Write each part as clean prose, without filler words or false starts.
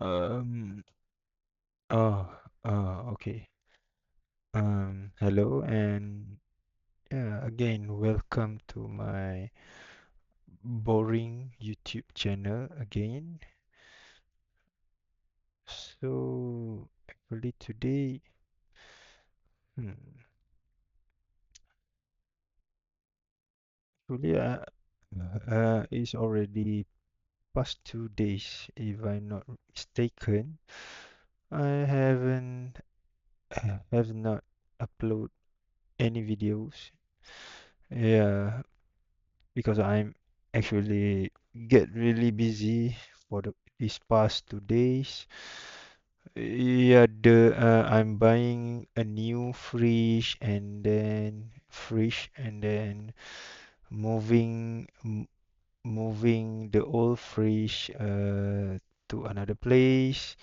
Um, okay. Hello and yeah, again, welcome to my boring YouTube channel again. So, actually today, hmm, actually, it's already past 2 days, if I'm not mistaken. I have not upload any videos. Yeah, because I'm actually get really busy for these past 2 days. Yeah, I'm buying a new fridge and then moving moving the old fridge to another place,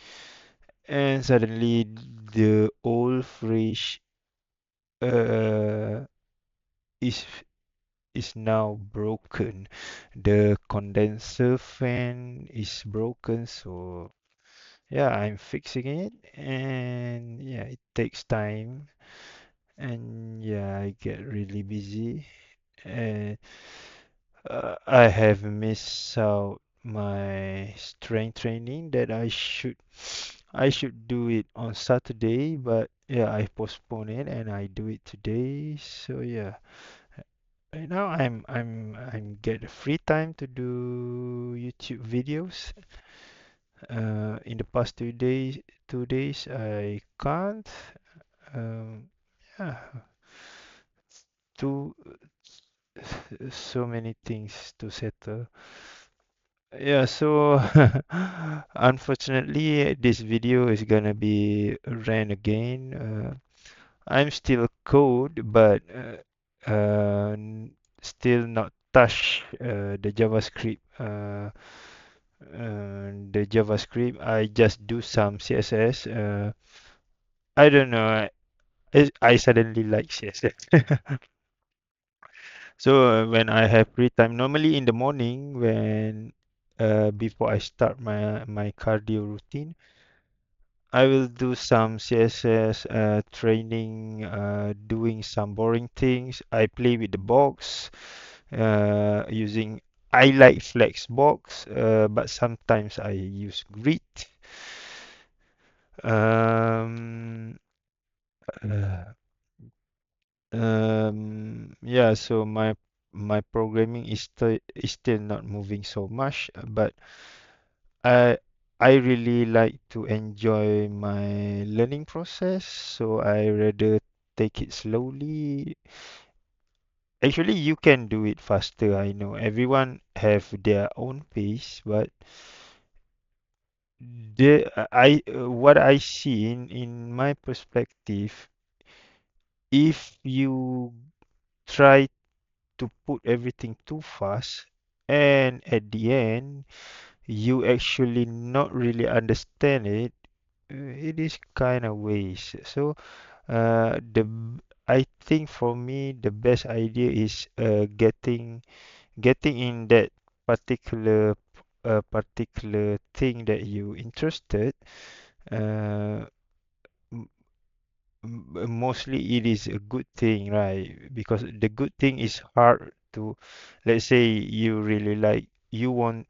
and suddenly the old fridge uh is is now broken. The condenser fan is broken, so yeah, I'm fixing it, and yeah, it takes time, and yeah, I get really busy, and I have missed out my strength training that I should do it on Saturday, but yeah, I postpone it and I do it today. So yeah, right now I'm get free time to do YouTube videos. In the past 2 days I can't. Um, yeah, too so many things to settle. Yeah, so unfortunately this video is gonna be ran again. I'm still code, but still not touch the JavaScript. I just do some CSS. I don't know. I suddenly like CSS. So when I have free time, normally in the morning when before I start my cardio routine, I will do some CSS training, doing some boring things. I play with the box using. I like Flexbox, but sometimes I use Grid. Um, uh, yeah, so my programming is still not moving so much, but I I really like to enjoy my learning process, so I rather take it slowly. Actually, you can do it faster. I know everyone have their own pace, but what I see in my perspective, if you try to put everything too fast, and at the end you actually not really understand it, it is kind of waste. So I think for me the best idea is getting in that particular thing that you interested. Uh, m- Mostly it is a good thing, right? Because the good thing is hard to, let's say you really like, you want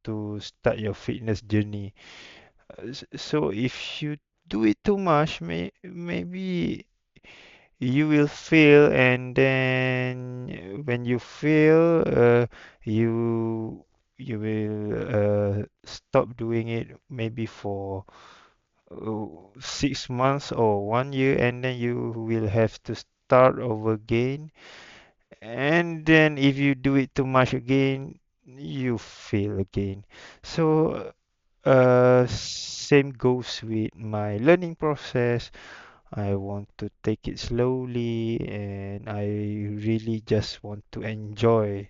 to start your fitness journey. So if you do it too much, maybe you will fail, and then when you fail, you will stop doing it maybe for 6 months or 1 year, and then you will have to start over again. And then if you do it too much again, you fail again. So same goes with my learning process. I want to take it slowly, and I really just want to enjoy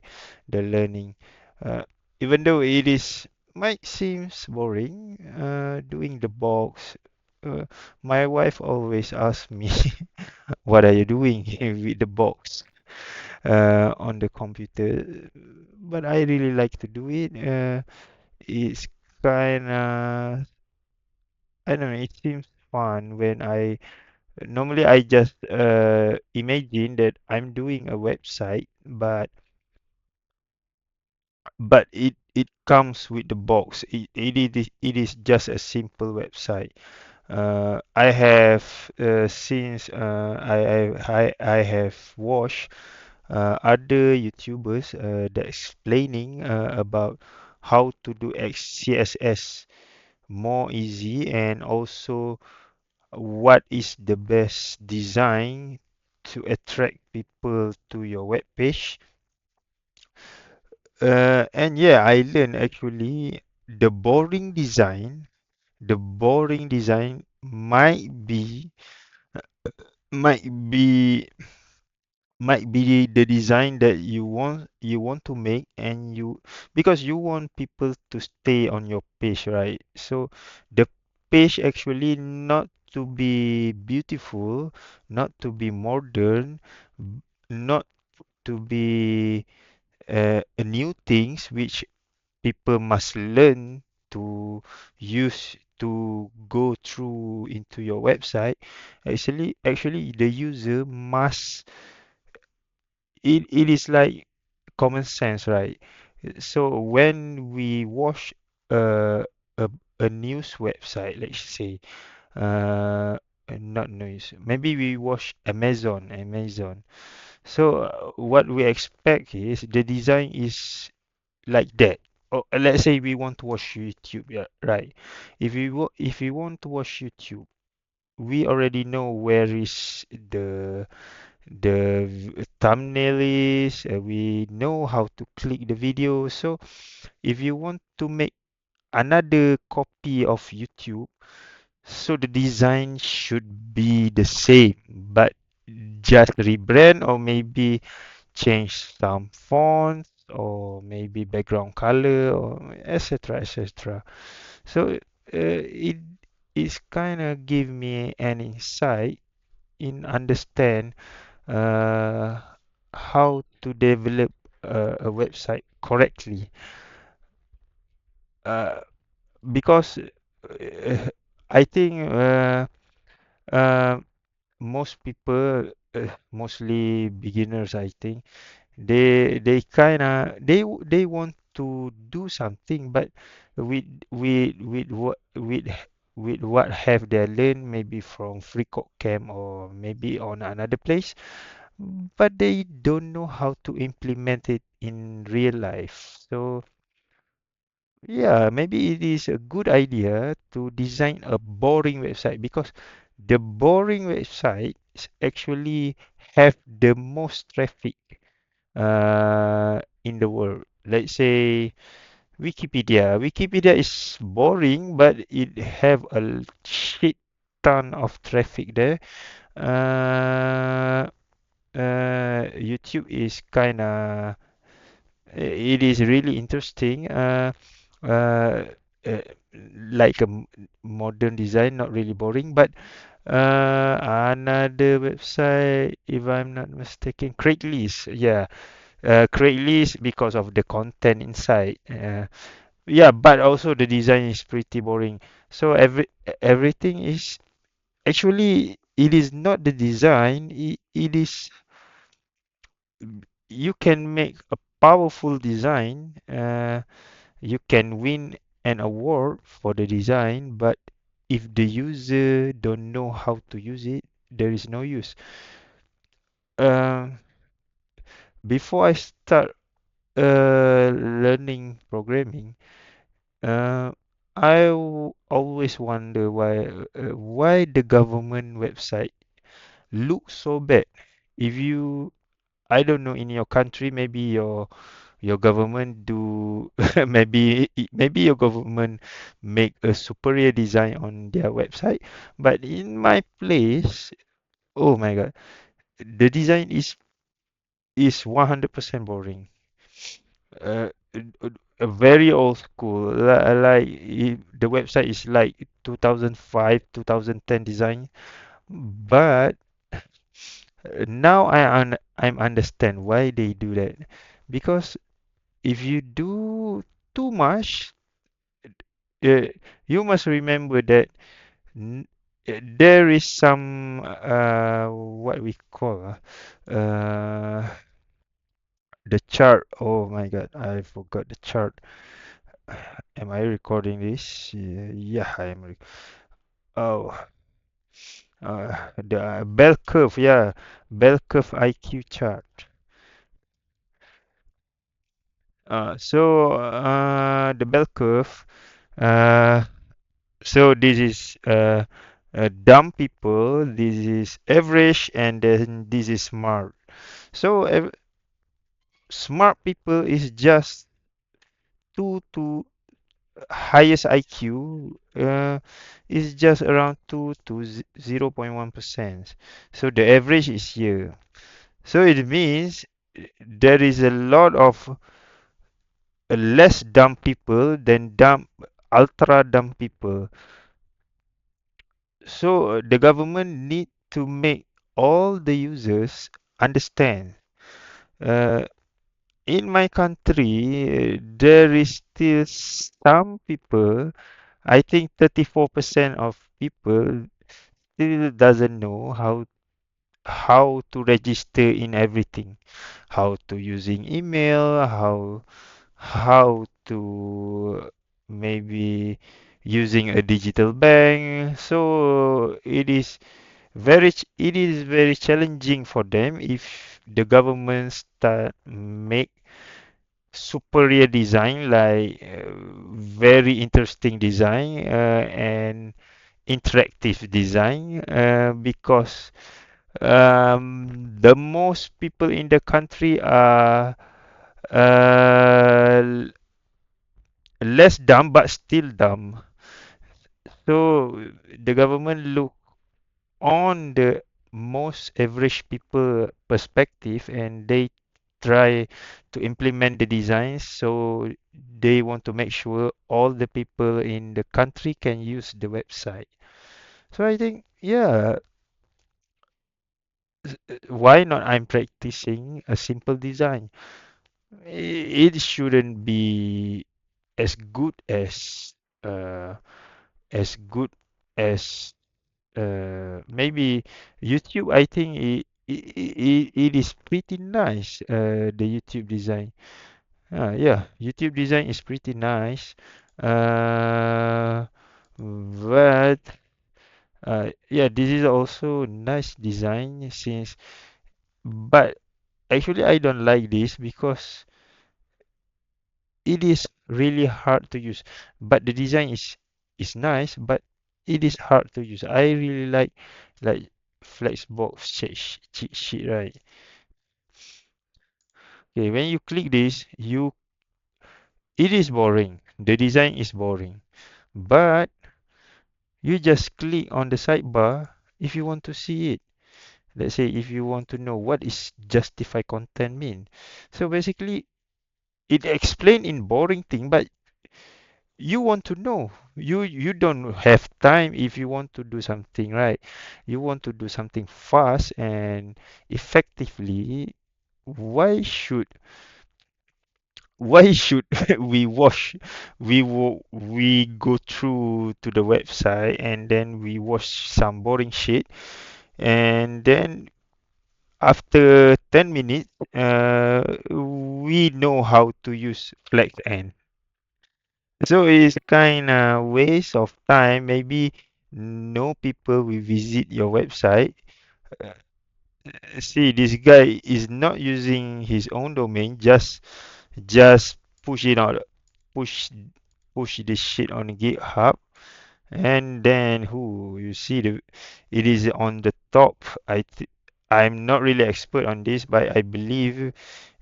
the learning. Uh, Even though it is might seems boring, doing the box. Uh, my wife always asks me, "What are you doing with the box on the computer?" But I really like to do it. It's kind of, I don't know, it seems fun when normally I just imagine that I'm doing a website, but it comes with the box. It is just a simple website. I have since I have watched other YouTubers that explaining about how to do CSS more easy, and also what is the best design to attract people to your web page. And yeah, I learned actually the boring design might be might be the design that you want to make, and because you want people to stay on your page, right? So the page actually not to be beautiful, not to be modern, not to be new things which people must learn to use to go through into your website. Actually the user must, it is like common sense, right? So when we watch uh, a a news website, let's say, uh, not news, maybe we watch Amazon. So what we expect is the design is like that. Or let's say we want to watch YouTube, yeah, right? If we want to watch YouTube, we already know where is the thumbnail is. We know how to click the video. So if you want to make another copy of YouTube, so the design should be the same, but just rebrand, or maybe change some fonts, or maybe background color, or etc. etc. So it is kind of give me an insight in understand uh, how to develop a website correctly. Uh, because I think uh, most people, mostly beginners, I think they want to do something, but with what have they learned, maybe from FreeCodeCamp or maybe on another place, but they don't know how to implement it in real life. So yeah, maybe it is a good idea to design a boring website, because the boring websites actually have the most traffic in the world. Let's say Wikipedia. Wikipedia is boring, but it have a shit ton of traffic there. Uh, YouTube is kind of, it is really interesting. Uh, uh, like a modern design, not really boring, but another website, if I'm not mistaken, Craigslist. Yeah, Craigslist, because of the content inside. Yeah, but also the design is pretty boring. So everything is actually, it is not the design. It is, you can make a powerful design. You can win an award for the design, but if the user don't know how to use it, there is no use. Um, Before I start learning programming, Uh, always wonder why the government website looks so bad. If you, I don't know, in your country, maybe your government do maybe your government make a superior design on their website, but in my place, oh my God, the design is 100% boring. A very old school, like the website is like 2005 2010 design, but now I'm understand why they do that, because if you do too much, uh, you must remember that there is some what we call the chart. Oh my God, I forgot the chart. Am I recording this? Yeah, I am. Oh, the bell curve. Yeah, bell curve IQ chart. The bell curve. Uh, so this is dumb people. This is average, and then this is smart. So smart people is just 2 to highest IQ is just around 2 to 0.1%. So the average is here. So it means there is a lot of less dumb people than dumb, ultra dumb people. So the government need to make all the users understand. Uh, in my country, there is still some people. I think 34% of people still doesn't know how to register in everything, how to using email, how to maybe using a digital bank. So it is very challenging for them if the government start make superior design like very interesting design and interactive design because the most people in the country are uh, less dumb but still dumb. So the government look on the most average people perspective and they try to implement the designs so they want to make sure all the people in the country can use the website. So I think, yeah, why not I'm practicing a simple design? It shouldn't be as good uh, as good as maybe YouTube. I think it is pretty nice. The YouTube design. Yeah, YouTube design is pretty nice. Uh, but yeah, this is also nice design since. But actually, I don't like this because it is really hard to use. But the design is nice, but it is hard to use. I really like Flexbox cheat sheet, right? Okay, when you click this, it is boring. The design is boring, but you just click on the sidebar if you want to see it. Let's say if you want to know what is justify content mean. So basically, it explain in boring thing, but you want to know. You don't have time if you want to do something right. You want to do something fast and effectively. Why should why should we watch we go through to the website and then we watch some boring shit and then after 10 minutes we know how to use flex end. So it's kind of waste of time. Maybe no people will visit your website. Uh, See, this guy is not using his own domain. Just push it out, push push this shit on GitHub, and then who you see it is on the top. I'm not really expert on this, but I believe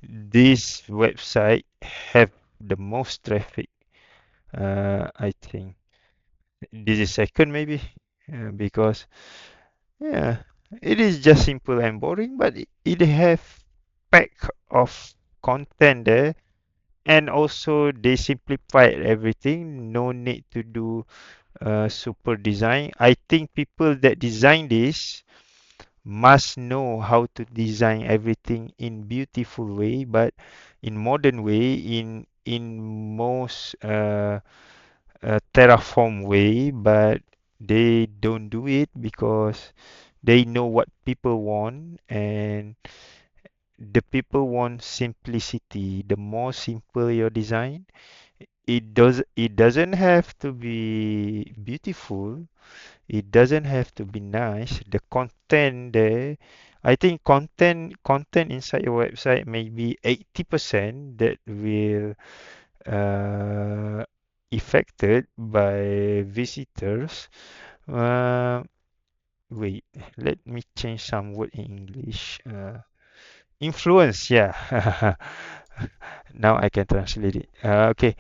this website have the most traffic. I think. This is second maybe because yeah, it is just simple and boring, but it have pack of content there, and also they simplified everything. No need to do super design. I think people that design this must know how to design everything in beautiful way, but in modern way, in most Terraform way, but they don't do it because they know what people want, and the people want simplicity. The more simple your design, it doesn't have to be beautiful. It doesn't have to be nice. The content there, I think content inside your website maybe 80% that will uh, affected by visitors. Uh, Wait, let me change some word in English. Influence, yeah. Now I can translate it. Okay.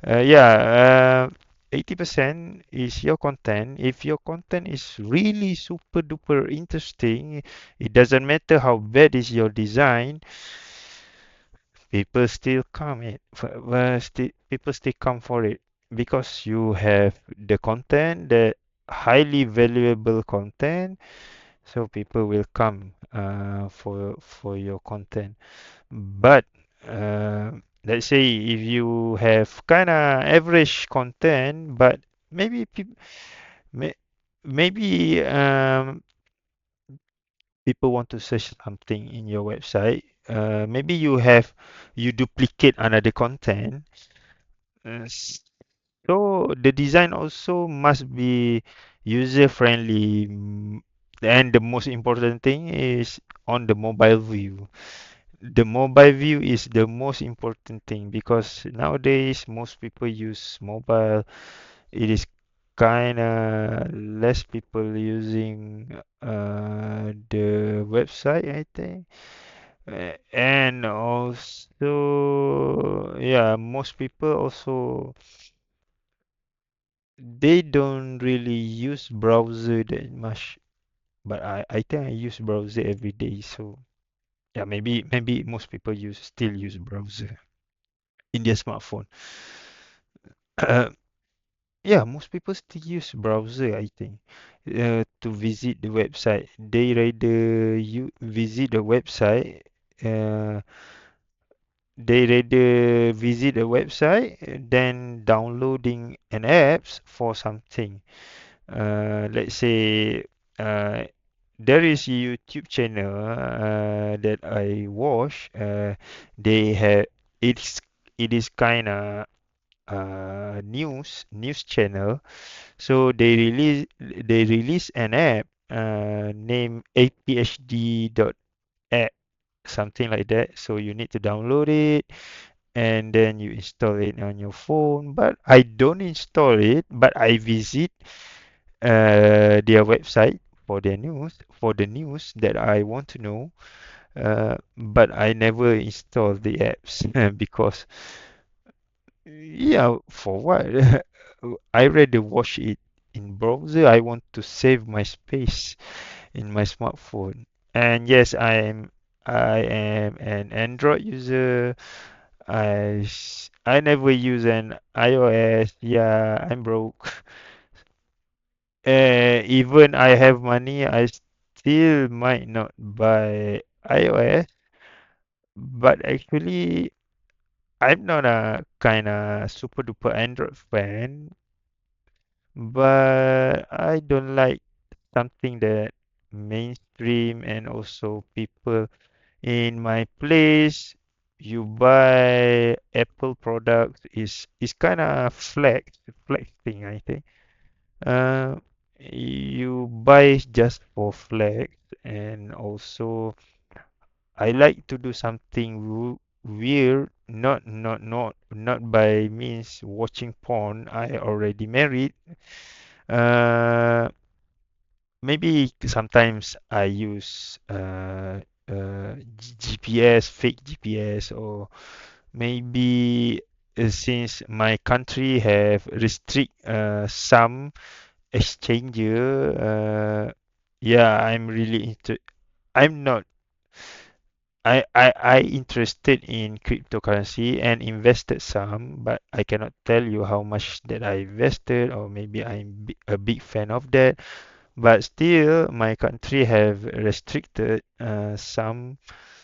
Yeah, 80% is your content. If your content is really super duper interesting, it doesn't matter how bad is your design, people still come it. People still come for it because you have the content, the highly valuable content, so people will come for your content. But uh, let's say if you have kind of average content, but maybe may, maybe people want to search something in your website. Maybe you duplicate another content. So the design also must be user friendly. And the most important thing is on the mobile view. The mobile view is the most important thing because nowadays most people use mobile. It is kind of less people using the website, I think. And also, yeah, most people also they don't really use browser that much. But I think I use browser every day, so yeah, maybe most people still use browser in their smartphone. Yeah, most people still use browser, I think, to visit the website. They rather you visit the website, uh, they rather visit the website than downloading an apps for something. Let's say uh, there is a YouTube channel that I watch. They have it's it is kind of news channel. So they release an app named APHD.app, something like that. So you need to download it and then you install it on your phone. But I don't install it, but I visit their website for the news that I want to know. But I never install the apps because yeah, for what? I rather watch it in browser. I want to save my space in my smartphone. And yes, I am an Android user. I never use an iOS. Yeah, I'm broke. Even I have money, I still might not buy iOS. But actually, I'm not a kind of super duper Android fan. But I don't like something that mainstream and also people in my place you buy Apple products is kind of flex thing, I think. Uh, you buy just for flex, and also I like to do something weird, not by means watching porn. I already married. Uh, Maybe sometimes I use GPS, fake GPS, or maybe since my country have restrict some exchanger, yeah, I'm really into. I'm not. I interested in cryptocurrency and invested some, but I cannot tell you how much that I invested, or maybe a big fan of that. But still, my country have restricted some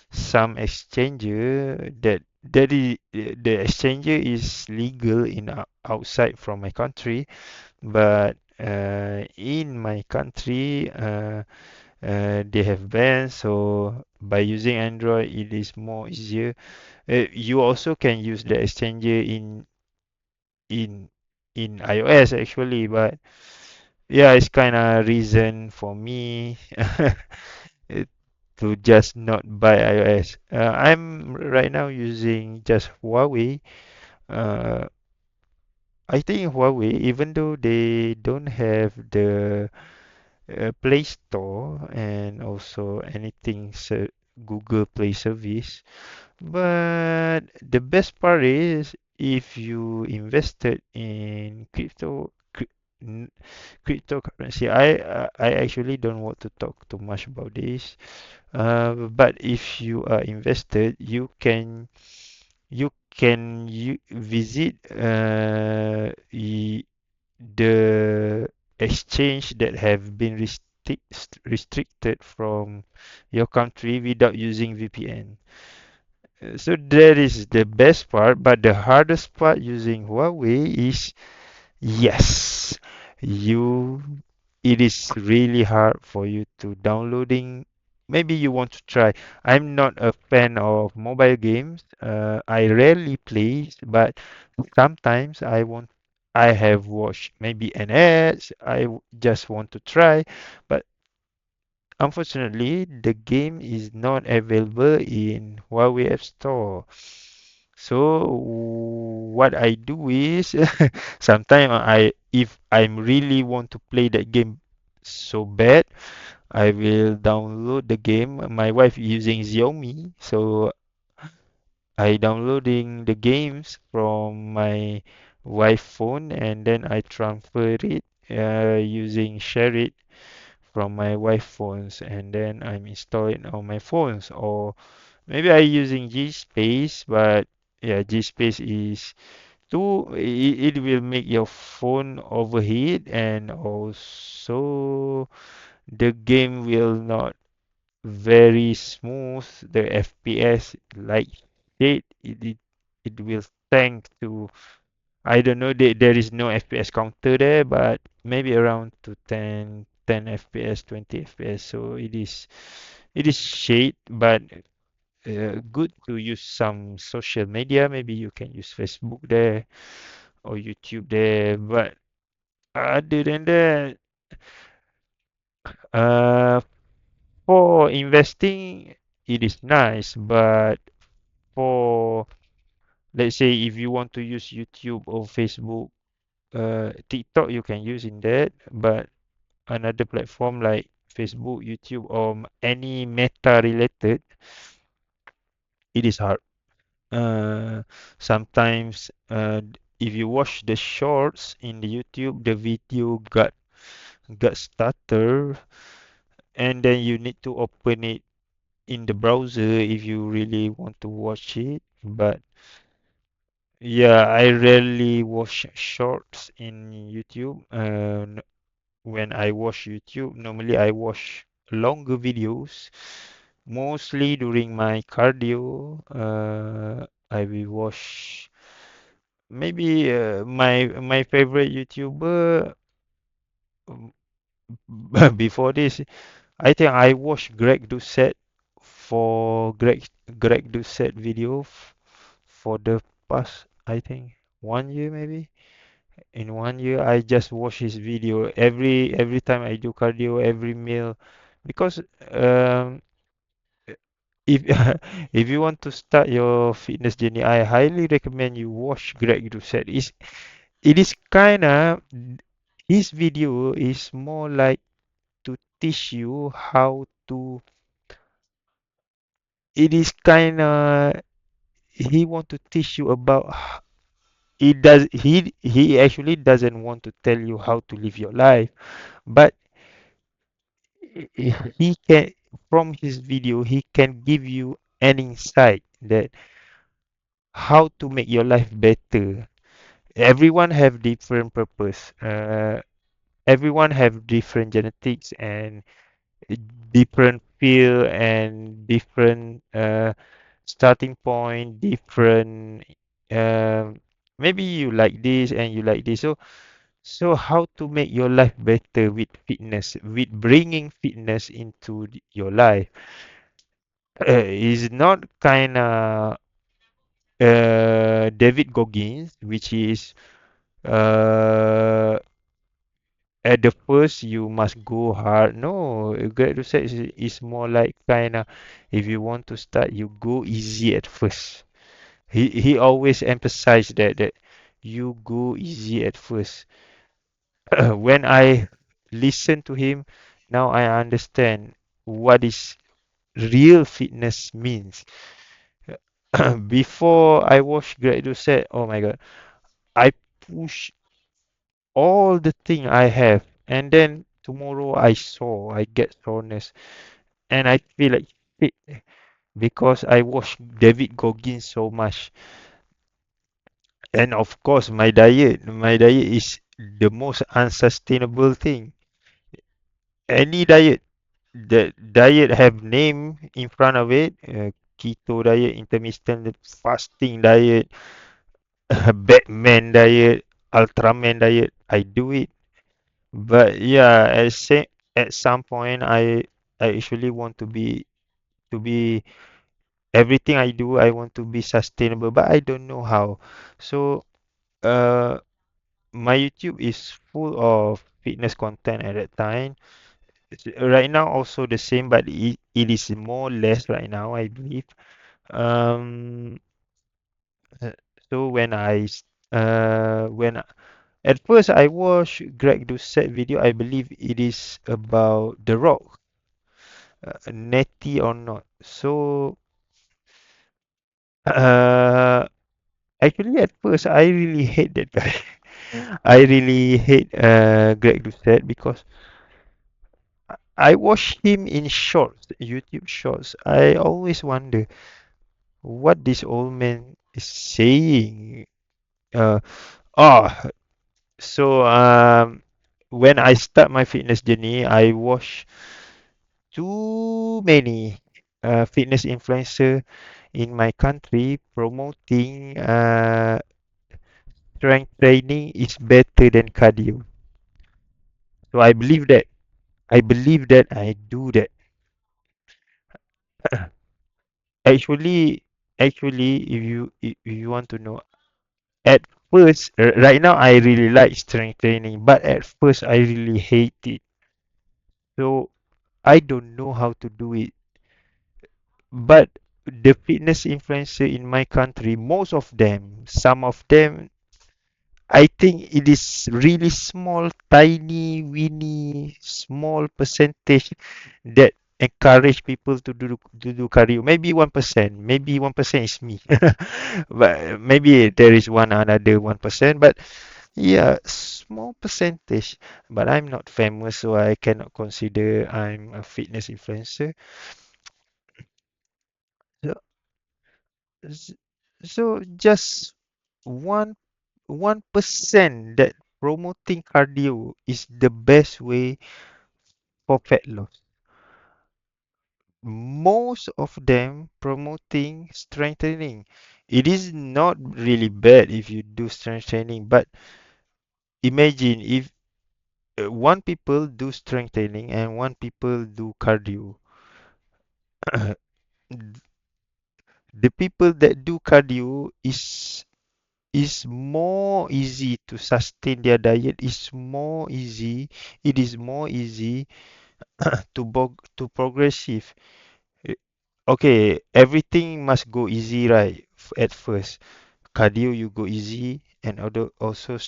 exchanger that that is the exchanger is legal in outside from my country, but in my country, they have bans. So by using Android, it is more easier. You also can use the exchanger in in iOS actually, but yeah, it's kind of reason for me eh, to just not buy iOS. I'm right now using just Huawei. Uh, I think Huawei, even though they don't have the Play Store and also anything Google Play service, but the best part is if you invested in cryptocurrency. I actually don't want to talk too much about this. But if you are invested, you visit the exchange that have been restricted from your country without using VPN. So that is the best part, but the hardest part using Huawei is yes, you it is really hard for you to downloading. Maybe you want to try. I'm not a fan of mobile games. I rarely play, but sometimes I have watched maybe an ads. Just want to try, but unfortunately, the game is not available in Huawei App Store. So what I do is sometimes if I'm really want to play that game so bad, I will download the game. My wife using Xiaomi, so I downloading the games from my wife phone and then I transfer it using share it from my wife phones and then I'm installing on my phones or maybe I using GSpace, but yeah, GSpace is too it will make your phone overheat and also the game will not very smooth. The FPS like it will tank to I don't know there is no FPS counter there, but maybe around to 10 FPS, 20 FPS. So it is shade, but good to use some social media. Maybe you can use Facebook there or YouTube there. But other than that, uh, for investing, it is nice. But for let's say if you want to use YouTube or Facebook, TikTok, you can use in that. But another platform like Facebook, YouTube, or any meta related, it is hard. Uh, Sometimes, if you watch the shorts in the YouTube, the video got stutter, and then you need to open it in the browser if you really want to watch it. But yeah, I rarely watch shorts in YouTube. When I watch YouTube, normally I watch longer videos, mostly during my cardio. I will watch maybe my favorite YouTuber um, before this. I think I watched Greg Doucette for Greg Doucette video for the past I think 1 year maybe. In 1 year, I just watch his video every time I do cardio, every meal, because um, if if you want to start your fitness journey, I highly recommend you watch Greg Doucette. It is kinda his video is more like to teach you how to. It is kinda he want to teach you about. He actually doesn't want to tell you how to live your life, but he can from his video he can give you an insight that how to make your life better. Everyone have different purpose. Everyone have different genetics and different feel and different starting point, different. Um, Maybe you like this and you like this. So how to make your life better with fitness, with bringing fitness into your life, is not kind of David Goggins, which is uh, at the first you must go hard. No, Greg Doucette is more like kind of if you want to start, you go easy at first. He always emphasized that you go easy at first. When I listen to him, now I understand what is real fitness means. Before I watched Greg Doucette, oh my God, I push all the thing I have, and then tomorrow I get soreness, and I feel like shit because I watch David Goggins so much. And of course, my diet is the most unsustainable thing. Any diet, the diet have name in front of it, keto diet, intermittent fasting diet, Batman diet, Ultraman diet. I do it. But yeah, at some point, I actually want to be everything I do. I want to be sustainable, but I don't know how. So uh, my YouTube is full of fitness content at that time. Right now, also the same, but it is more or less right now, I believe. Um, uh, so when at first I watched Greg Doucette video, I believe it is about The Rock. Natty or not. So, uh, actually, at first, I really hate that guy. I really hate Greg Doucette because I watch him in shorts, YouTube shorts. I always wonder what this old man is saying. Uh, oh, so when I start my fitness journey, I watch too many fitness influencer in my country promoting strength training is better than cardio. So I believe that. I believe that I do that. Actually, actually, if you want to know, at first, right now I really like strength training, but at first I really hate it. So I don't know how to do it. But the fitness influencer in my country, most of them, some of them I think it is really small, tiny, weeny, small percentage that encourage people to do cardio. Maybe 1%. Maybe 1% is me. But maybe there is another 1%. But yeah, small percentage. But I'm not famous, so I cannot consider I'm a fitness influencer. So, s- so just one 1% that promoting cardio is the best way for fat loss. Most of them promoting strength training. It is not really bad if you do strength training, but imagine if one people do strength training and one people do cardio. The people that do cardio is more easy to sustain their diet. Is more easy. It is more easy to progressive. Eh, Okay, everything must go easy, right? At first, cardio you go easy, and also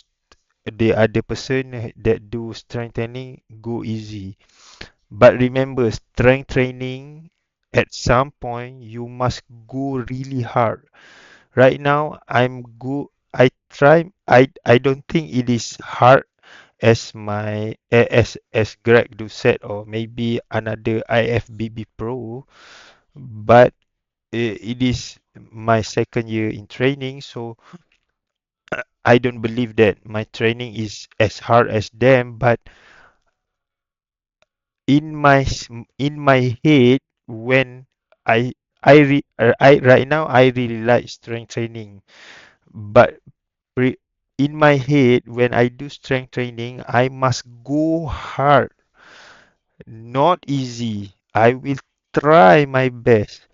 the other person that do strength training go easy. But remember, strength training at some point you must go really hard. Right now, I'm good. I try. I don't think it is hard as as Greg Doucette or maybe another IFBB Pro, but it is my second year in training, so I don't believe that my training is as hard as them. But in my head, when I I right now I really like strength training, but pre in my head when I do strength training, I must go hard, not easy. I will try my best.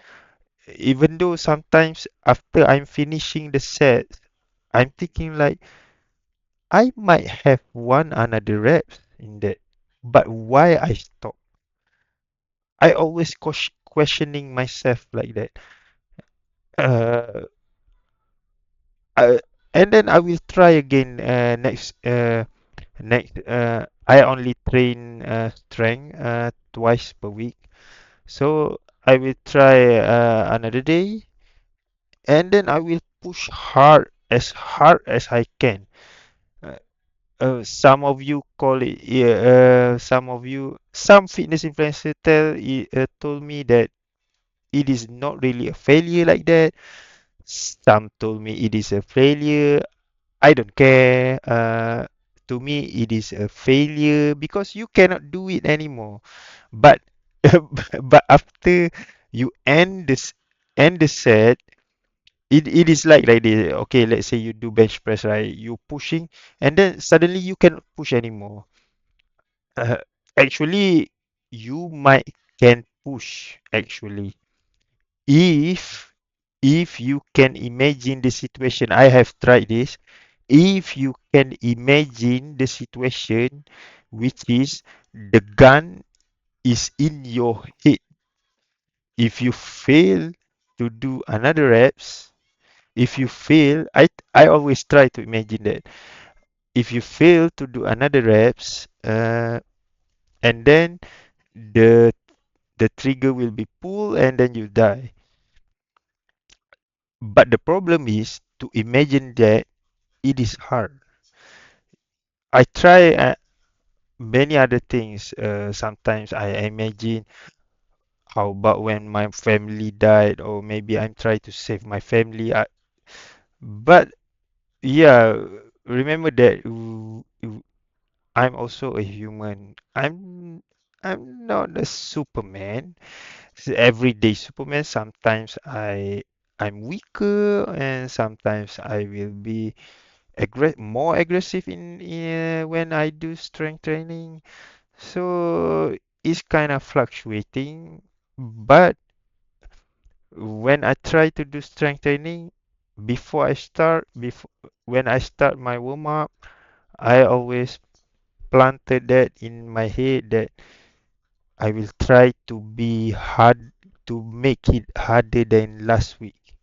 Even though sometimes after I'm finishing the set, I'm thinking like I might have one another reps in that, but why I stop? I always questioning myself like that. Uh, I, and then I will try again next. I only train strength twice per week, so I will try another day, and then I will push hard as I can. Uh, some of you call it, yeah, some fitness influencer told me that it is not really a failure like that. Some told me it is a failure. I don't care. To me, it is a failure because you cannot do it anymore. But but after you end the set, it is like this. Okay, let's say you do bench press, right? You pushing, and then suddenly you cannot push anymore. Uh, actually, you might can push actually if you can imagine the situation. I have tried this. If you can imagine the situation, which is the gun is in your head. If you fail to do another reps, if you fail, I always try to imagine that. If you fail to do another reps, and then the the trigger will be pulled and then you die. But the problem is to imagine that it is hard. I try many other things. Sometimes I imagine how about when my family died, or maybe I'm trying to save my family. But yeah, remember that I'm also a human. I'm not a Superman. Everyday Superman. Sometimes I'm weaker, and sometimes I will be more aggressive in when I do strength training. So it's kind of fluctuating. But when I try to do strength training, before when I start my warm up, I always planted that in my head that I will try to be hard to make it harder than last week.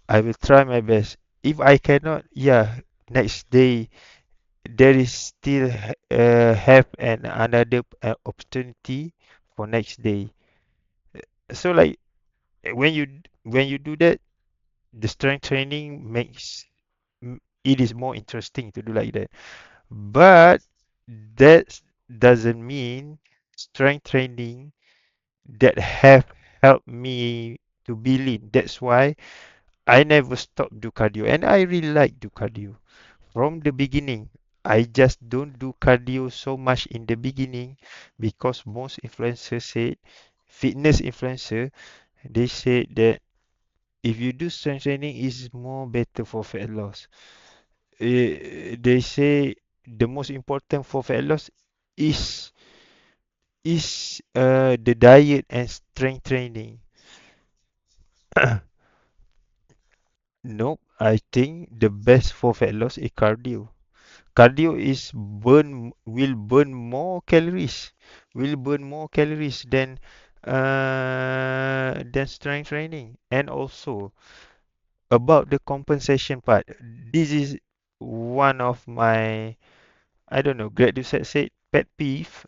I will try my best. If I cannot, yeah, next day there is still have another opportunity for next day. So like when you do that, the strength training makes it is more interesting to do like that. But that doesn't mean strength training that have helped me to be lean. That's why I never stop do cardio, and I really like do cardio from the beginning. I just don't do cardio so much in the beginning because most influencers say, fitness influencer, they say that if you do strength training is more better for fat loss. They say the most important for fat loss is the diet and strength training. Nope, I think the best for fat loss is cardio. Cardio is will burn more calories, than strength training. And also about the compensation part, this is one of my, I don't know, graduate said pet peeve.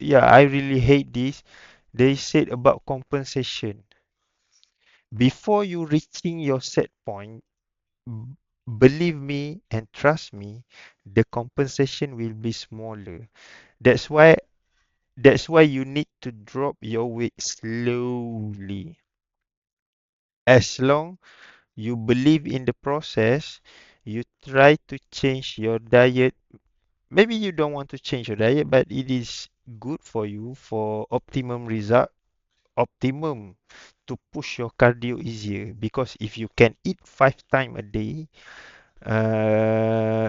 Yeah, I really hate this. They said about compensation. Before you reaching your set point, b- believe me and trust me, the compensation will be smaller. That's why you need to drop your weight slowly. As long you believe in the process, you try to change your diet. Maybe you don't want to change your diet, but it is good for you for optimum result. Optimum. to push your cardio easier, because if you can eat 5 times a day,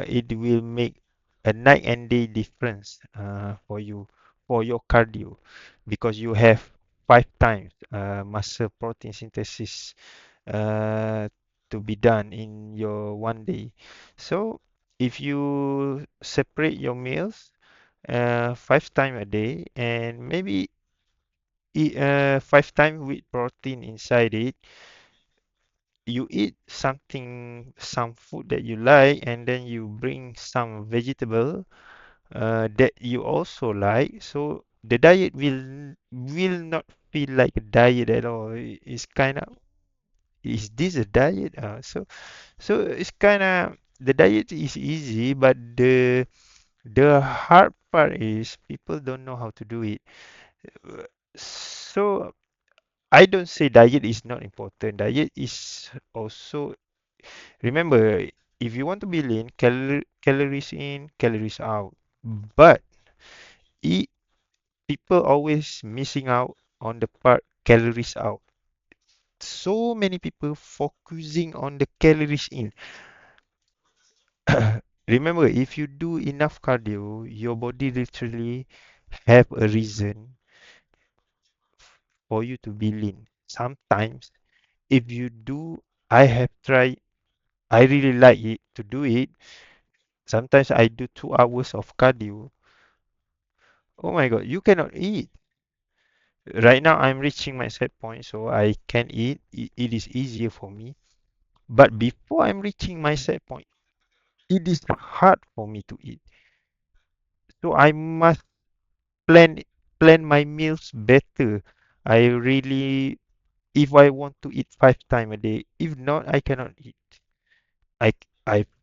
it will make a night and day difference for you, for your cardio, because you have 5 times muscle protein synthesis uh, to be done in your one day. So if you separate your meals 5 times a day, and maybe eat 5 times with protein inside it, you eat something, some food that you like, and then you bring some vegetable that you also like, so the diet will not feel like a diet at all. It's kind of, is this a diet? So it's kind of, the diet is easy, but the hard part is people don't know how to do it. So I don't say diet is not important. Diet is also, remember, if you want to be lean, calories in, calories out. But eat, people always missing out on the part calories out. So many people focusing on the calories in. Remember, if you do enough cardio, your body literally have a reason for you to be lean. Sometimes, if you do, I have tried, I really like it to do it. Sometimes I do 2 hours of cardio. Oh my God, you cannot eat. Right now, I'm reaching my set point, so I can eat. It is easier for me. But before I'm reaching my set point, it is hard for me to eat. So I must plan plan my meals better. I really, if I want to eat 5 times a day, if not, I cannot eat. I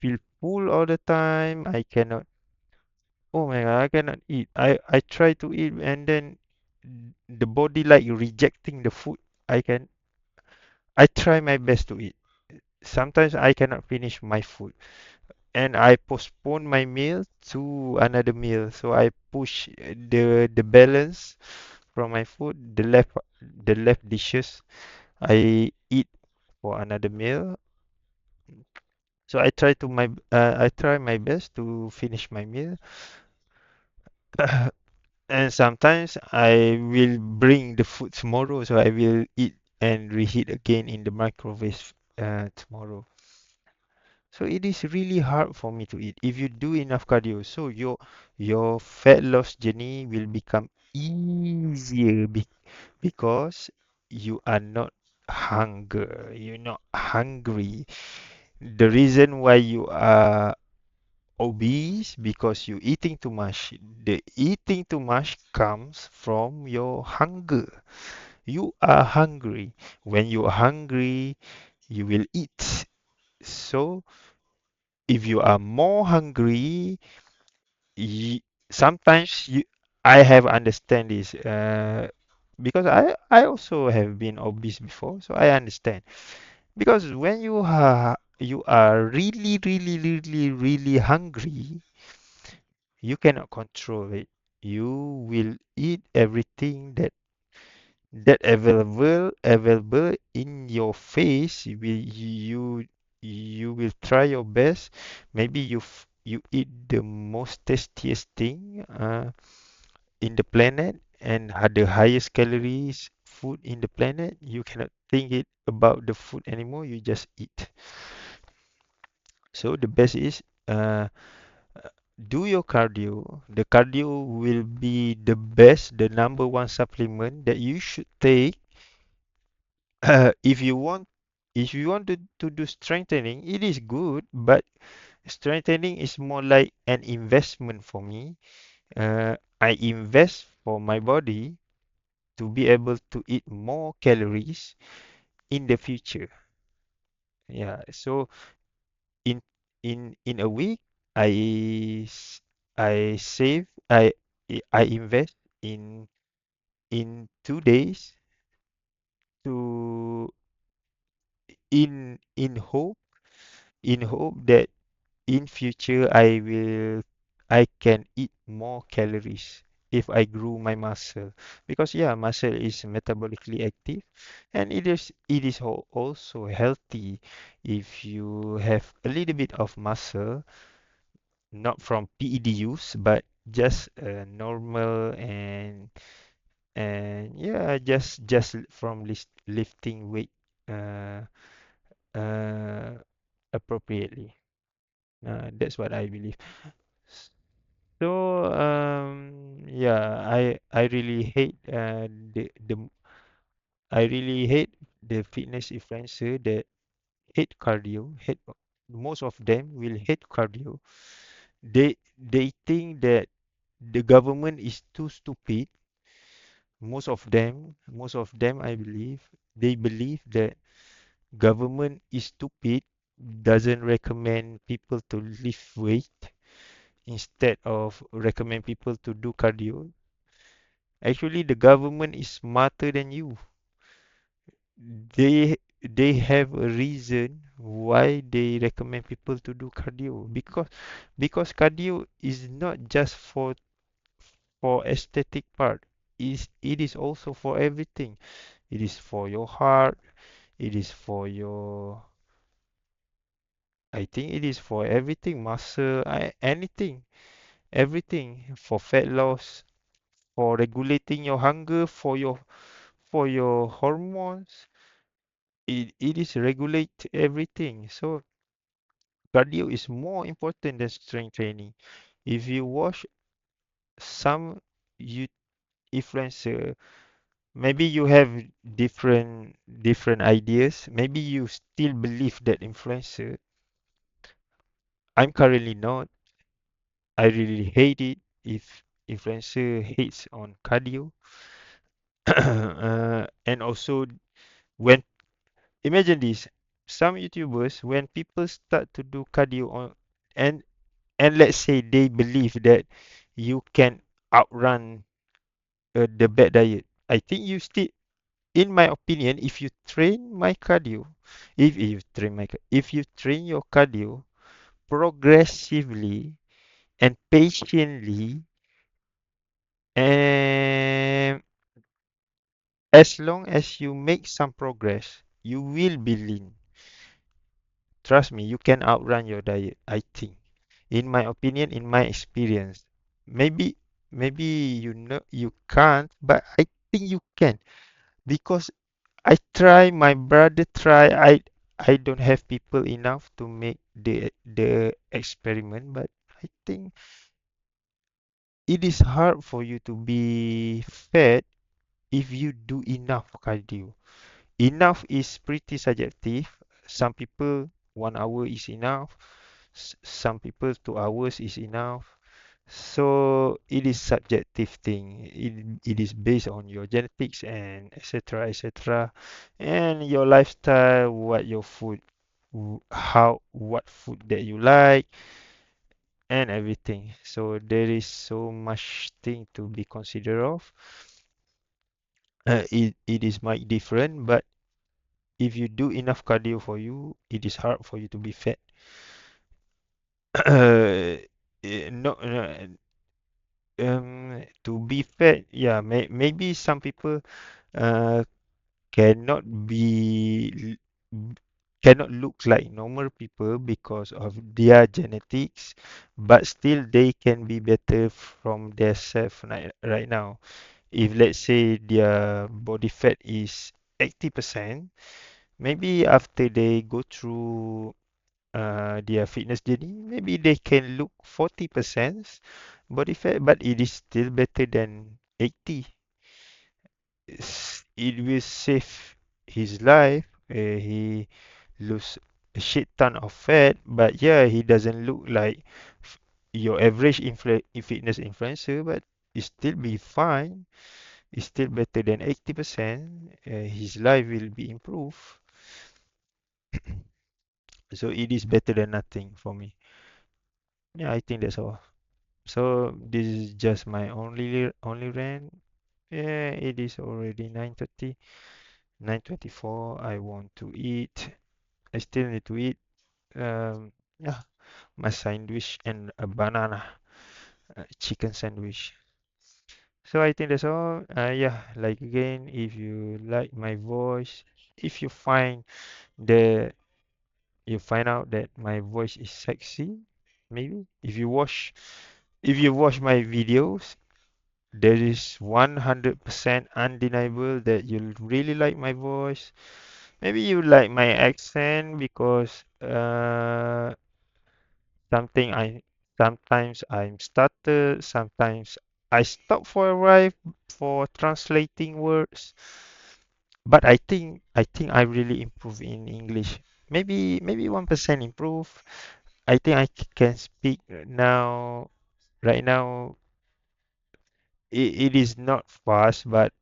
feel full all the time. I cannot. Oh my God, I cannot eat. I try to eat, and then the body like rejecting the food. I can. I try my best to eat. Sometimes I cannot finish my food, and I postpone my meal to another meal. So I push the balance from my food, the left dishes I eat for another meal. So I try my best to finish my meal. And sometimes I will bring the food tomorrow, so I will eat and reheat again in the microwave tomorrow. So it is really hard for me to eat if you do enough cardio. So your fat loss journey will become easier because you are not you're not hungry. The reason why you are obese because you eating too much. The eating too much comes from your hunger. You are hungry. When you are hungry, you will eat. So if you are more hungry, y sometimes I have understand this because I also have been obese before, so I understand. Because when you are really, really, really, really hungry, you cannot control it. You will eat everything that available in your face. You will try your best. Maybe you eat the most tastiest thing in the planet, and had the highest calories food in the planet. You cannot think it about the food anymore. You just eat. So the best is uh, do your cardio. The cardio will be the best, the number one supplement that you should take. If you want, if you want to do strengthening, it is good, but strengthening is more like an investment for me. I invest for my body to be able to eat more calories in the future. Yeah. So in in a week, I I save, I invest in 2 days to in hope, that in future I can eat more calories. if I grew my muscle, because yeah, muscle is metabolically active, and it is also healthy if you have a little bit of muscle, not from PED use, but just normal, and yeah, just from lifting weight uh, uh, appropriately. That's what I believe. So yeah, I really hate I really hate the fitness influencer that hate cardio. Hate Most of them will hate cardio. They think that the government is too stupid. Most of them, I believe, they believe that government is stupid, doesn't recommend people to lift weight instead of recommend people to do cardio. Actually, the government is smarter than you. They have a reason why they recommend people to do cardio, because cardio is not just for aesthetic part. It is also for everything. It is for your heart. It is for your, I think it is for everything, muscle, anything, everything, for fat loss, for regulating your hunger, for your hormones. It is regulate everything. So cardio is more important than strength training. If you watch some you influencer, maybe you have different ideas. Maybe you still believe that influencer. I'm currently not. I really hate it if influencer hates on cardio. And also, when imagine this, some YouTubers, when people start to do cardio on, and and let's say they believe that you can outrun the bad diet. I think you still, in my opinion, if you train my cardio, if you train your cardio progressively and patiently, and as long as you make some progress, you will be lean. Trust me, you can outrun your diet, I think. In my opinion, in my experience. Maybe maybe you can't, but I think you can, because I try, my brother try. I don't have people enough to make the experiment, but I think it is hard for you to be fat if you do enough cardio. Enough is pretty subjective. Some people 1 hour is enough. Some people 2 hours is enough. So it is subjective thing. It is based on your genetics and etc. etc. And your lifestyle, what your food, what food that you like, and everything. So there is so much thing to be considered of. It is might different, but if you do enough cardio for you, it is hard for you to be fat. No, no, to be fat, yeah, maybe some people uh, cannot be l- cannot look like normal people because of their genetics, but still they can be better from their self right now. If let's say their body fat is 80%, maybe after they go through their fitness journey, maybe they can look 40% body fat, but it is still better than 80. It will save his life. He lose a shit ton of fat, but yeah, he doesn't look like f- your average fitness influencer, but it still be fine. It's still better than 80%. His life will be improved. So it is better than nothing for me. Yeah, I think that's all. So this is just my only rant. Yeah, it is already 9:30, 9:24. I want to eat. I still need to eat. Yeah, my sandwich and a banana, chicken sandwich. So I think that's all. Yeah, like again, if you like my voice, if the you find out that my voice is sexy, maybe if you watch my videos, there is 100% undeniable that you really like my voice. Maybe you like my accent because something I sometimes I'm stuttered, sometimes I stop for a while for translating words. But I think I really improve in English. Maybe 1% improve. I think can speak now. Right now, it is not fast, but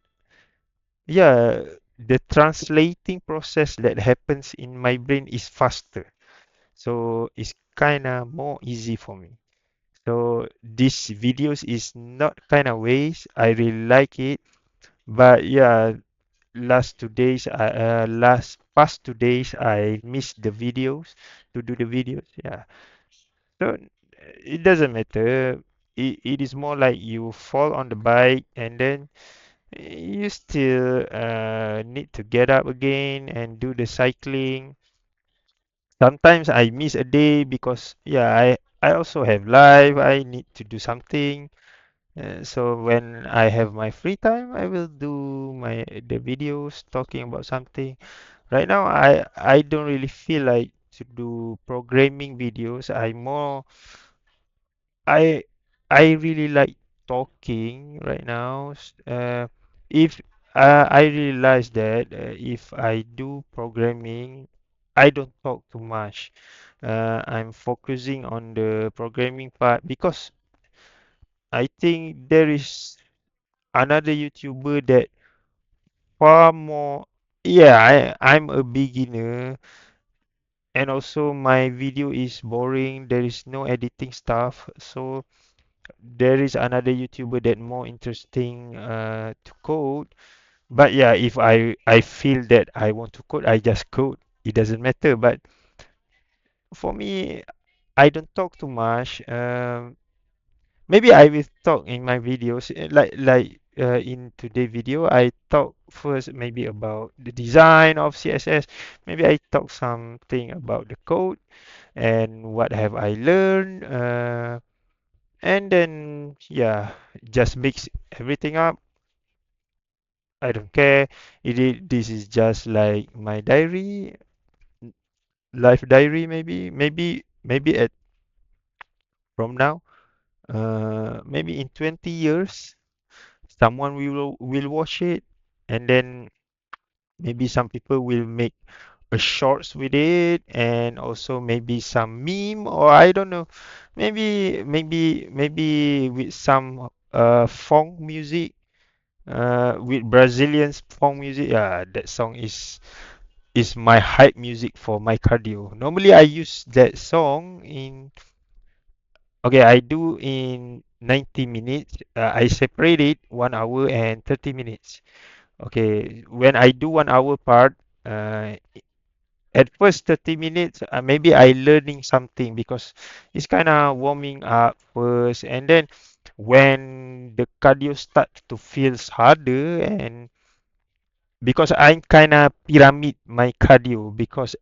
yeah, the translating process that happens in my brain is faster. So it's kind of more easy for me. So this videos is not kind of ways. I really like it. But yeah, last past 2 days, I missed the videos to do the videos. Yeah. So it doesn't matter. It is more like you fall on the bike and then you still need to get up again and do the cycling. Sometimes I miss a day because yeah, I also have life. I need to do something. So when I have my free time, I will do the videos talking about something. Right now, I don't really feel like to do programming videos. I I really like talking right now. If I realize that if I do programming, I don't talk too much. I'm focusing on the programming part because I think there is another YouTuber that far more. Yeah, I'm a beginner, and also my video is boring. There is no editing stuff, so there is another YouTuber that more interesting to code. But yeah, if I feel that I want to code, I just code. It doesn't matter. But for me, I don't talk too much. Maybe I will talk in my videos, in today video. I talk first maybe about the design of CSS. Maybe I talk something about the code and what have I learned. And then yeah, just mix everything up. I don't care. This is just like my diary, life diary maybe. Maybe at from now, maybe in 20 years, someone will watch it, and then maybe some people will make a shorts with it, and also maybe some meme, or I don't know. Maybe with some funk music, with Brazilian funk music. Yeah, that song is my hype music for my cardio. Normally I use that song in okay, I do in 90 minutes. I separate it 1 hour and 30 minutes. Okay, when I do 1 hour part, at first 30 minutes, maybe I learning something because it's kind of warming up first, and then when the cardio start to feels harder, and because I'm kind of pyramid my cardio because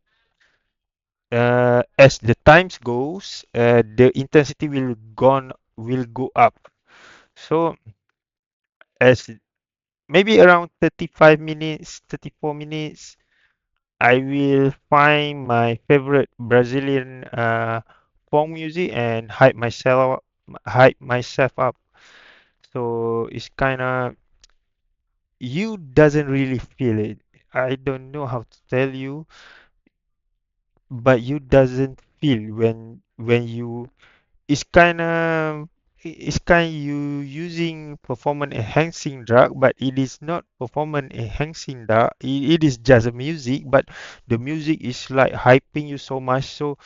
as the times goes, the intensity will go up. So as maybe around 35 minutes, 34 minutes, I will find my favorite Brazilian folk music and hype myself up. So it's kind of you doesn't really feel it. I don't know how to tell you, but you doesn't feel when you it's kind you using performance enhancing drug, but it is not performance enhancing drug. It is just a music, but the music is like hyping you so much. So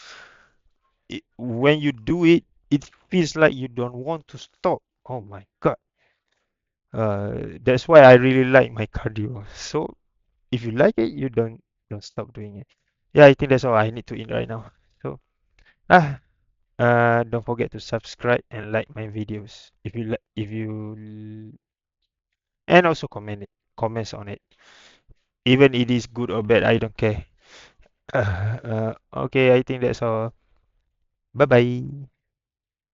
when you do it, it feels like you don't want to stop. Oh my God. That's why I really like my cardio. So if you like it, you don't stop doing it. Yeah, I think that's all I need to eat right now. So ah, don't forget to subscribe and like my videos. If you and also comments on it. Even it is good or bad, I don't care. Okay, I think that's all. Bye bye.